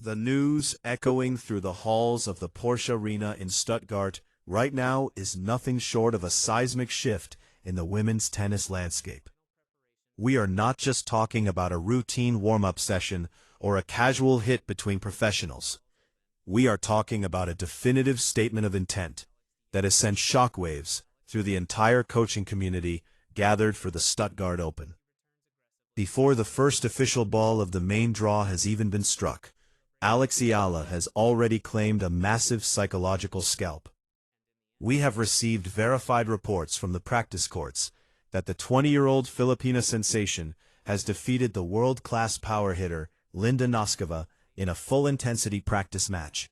The news echoing through the halls of the Porsche Arena in Stuttgart right now is nothing short of a seismic shift in the women's tennis landscape. We are not just talking about a routine warm-up session or a casual hit between professionals. We are talking about a definitive statement of intent that has sent shockwaves through the entire coaching community gathered for the Stuttgart Open. Before the first official ball of the main draw has even been struck, EALA has already claimed a massive psychological scalp. We have received verified reports from the practice courts that the 20-year-old Filipina sensation has defeated the world-class power hitter Linda Nosková in a full-intensity practice match.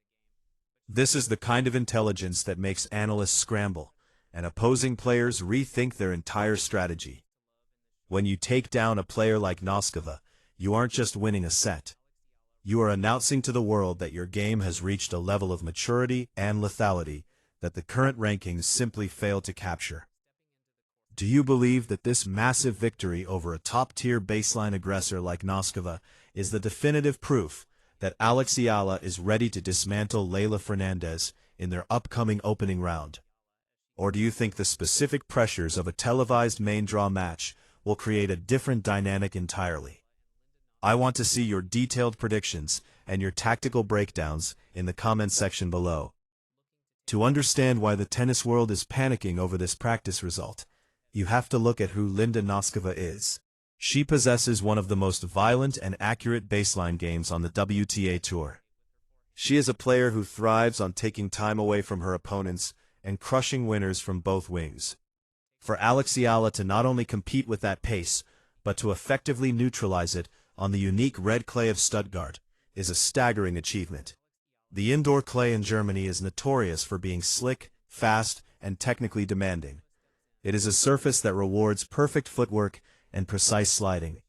This is the kind of intelligence that makes analysts scramble and opposing players rethink their entire strategy. When you take down a player like Nosková, you aren't just winning a set. You are announcing to the world that your game has reached a level of maturity and lethality that the current rankings simply fail to capture. Do you believe that this massive victory over a top-tier baseline aggressor like Nosková is the definitive proof that EALA is ready to dismantle Leylah Fernandez in their upcoming opening round? Or do you think the specific pressures of a televised main draw match will create a different dynamic entirely? I want to see your detailed predictions and your tactical breakdowns in the comments section below. To understand why the tennis world is panicking over this practice result, you have to look at who Linda Nosková is. She possesses one of the most violent and accurate baseline games on the WTA Tour. She is a player who thrives on taking time away from her opponents and crushing winners from both wings. For EALA to not only compete with that pace, but to effectively neutralize it on the unique red clay of Stuttgart is a staggering achievement. The indoor clay in Germany is notorious for being slick, fast, and technically demanding. It is a surface that rewards perfect footwork and precise sliding.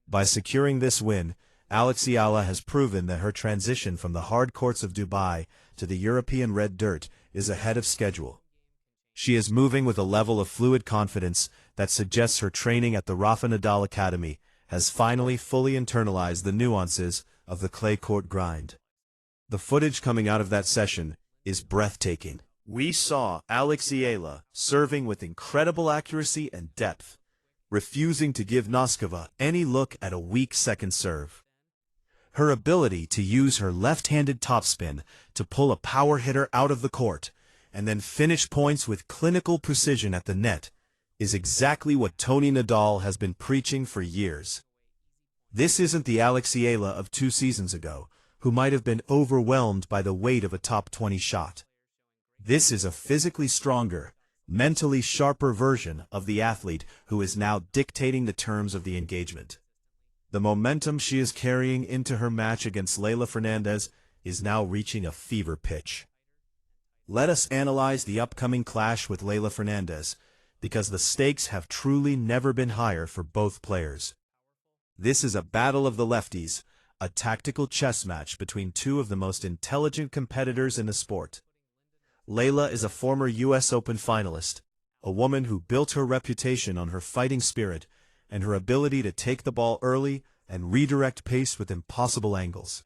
By securing this win, EALA has proven that her transition from the hard courts of Dubai to the European red dirt is ahead of schedule. She is moving with a level of fluid confidence that suggests her training at the Rafa Nadal Academy has finally fully internalized the nuances of the clay court grind. The footage coming out of that session is breathtaking. We saw EALA serving with incredible accuracy and depth, refusing to give Nosková any look at a weak second serve. Her ability to use her left-handed topspin to pull a power hitter out of the court and then finish points with clinical precision at the net is exactly what Tony Nadal has been preaching for years. This isn't the EALA of 2 seasons ago, who might have been overwhelmed by the weight of a top 20 shot. This is a physically stronger, mentally sharper version of the athlete who is now dictating the terms of the engagement. The momentum she is carrying into her match against Leylah Fernandez is now reaching a fever pitch. Let us analyze the upcoming clash with Leylah Fernandez, because the stakes have truly never been higher for both players. This is a battle of the lefties, a tactical chess match between two of the most intelligent competitors in the sport. Leylah is a former US Open finalist, a woman who built her reputation on her fighting spirit and her ability to take the ball early and redirect pace with impossible angles.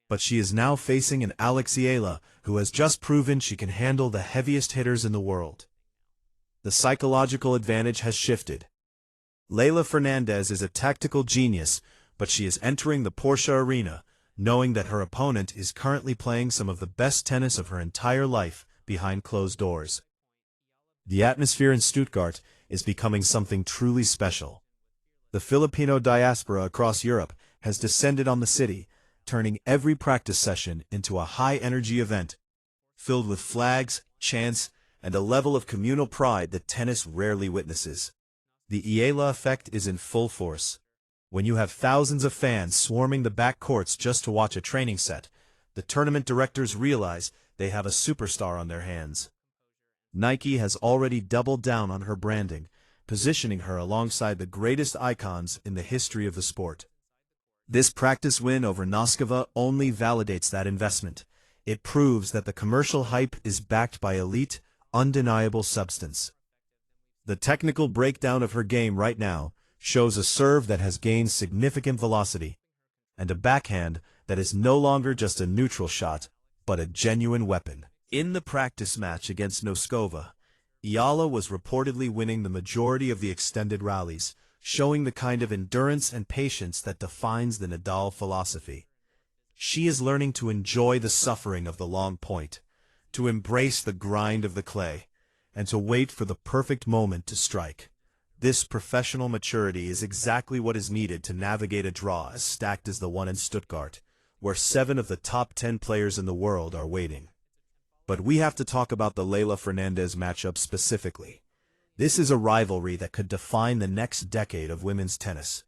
But she is now facing an EALA who has just proven she can handle the heaviest hitters in the world. The psychological advantage has shifted. Leylah Fernandez is a tactical genius, but she is entering the Porsche Arena knowing that her opponent is currently playing some of the best tennis of her entire life behind closed doors. The atmosphere in Stuttgart is becoming something truly special. The Filipino diaspora across Europe has descended on the city, turning every practice session into a high-energy event, filled with flags, chants, and a level of communal pride that tennis rarely witnesses. The EALA effect is in full force. When you have thousands of fans swarming the back courts just to watch a training set, the tournament directors realize they have a superstar on their hands. Nike has already doubled down on her branding, positioning her alongside the greatest icons in the history of the sport. This practice win over Nosková only validates that investment. It proves that the commercial hype is backed by elite, undeniable substance. The technical breakdown of her game right now shows a serve that has gained significant velocity, and a backhand that is no longer just a neutral shot, but a genuine weapon. In the practice match against Nosková, EALA was reportedly winning the majority of the extended rallies, showing the kind of endurance and patience that defines the Nadal philosophy. She is learning to enjoy the suffering of the long point, to embrace the grind of the clay, and to wait for the perfect moment to strike. This professional maturity is exactly what is needed to navigate a draw as stacked as the one in Stuttgart, where 7 of the top 10 players in the world are waiting. But we have to talk about the Fernandez matchup specifically. This is a rivalry that could define the next decade of women's tennis.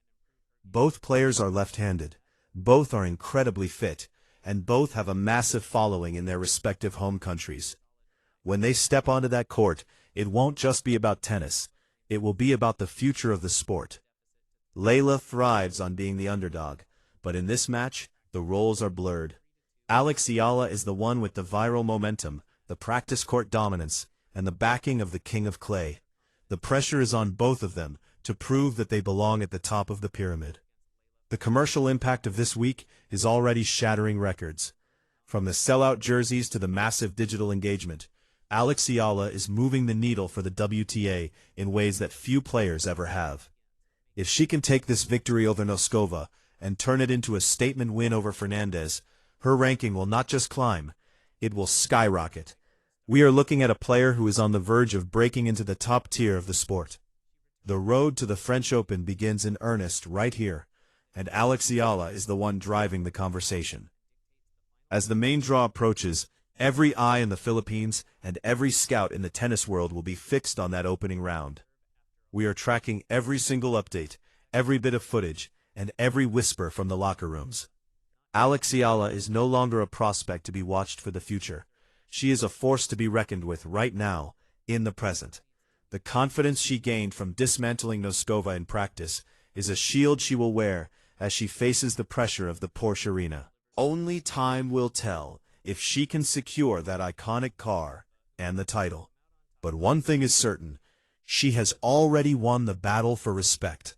Both players are left-handed, both are incredibly fit, and both have a massive following in their respective home countries. When they step onto that court, it won't just be about tennis, it will be about the future of the sport. Leylah thrives on being the underdog, but in this match, the roles are blurred. EALA is the one with the viral momentum, the practice court dominance, and the backing of the king of clay. The pressure is on both of them to prove that they belong at the top of the pyramid. The commercial impact of this week is already shattering records. From the sellout jerseys to the massive digital engagement, EALA is moving the needle for the WTA in ways that few players ever have. If she can take this victory over Nosková and turn it into a statement win over Fernandez, her ranking will not just climb, it will skyrocket. We are looking at a player who is on the verge of breaking into the top tier of the sport. The road to the French Open begins in earnest right here, and EALA is the one driving the conversation. As the main draw approaches, every eye in the Philippines and every scout in the tennis world will be fixed on that opening round. We are tracking every single update, every bit of footage, and every whisper from the locker rooms. EALA is no longer a prospect to be watched for the future. She is a force to be reckoned with right now, in the present. The confidence she gained from dismantling Nosková in practice is a shield she will wear as she faces the pressure of the Porsche Arena. Only time will tell if she can secure that iconic car and the title. But one thing is certain, she has already won the battle for respect.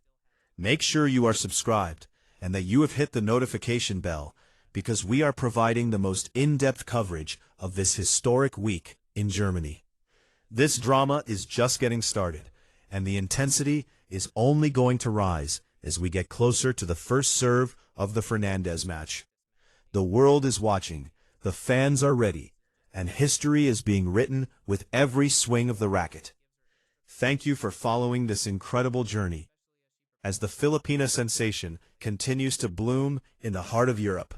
Make sure you are subscribed and that you have hit the notification bell, because we are providing the most in-depth coverage of this historic week in Germany. This drama is just getting started, and the intensity is only going to rise as we get closer to the first serve of the Fernandez match. The world is watching, the fans are ready, and history is being written with every swing of the racket. Thank you for following this incredible journey as the Filipina sensation continues to bloom in the heart of Europe.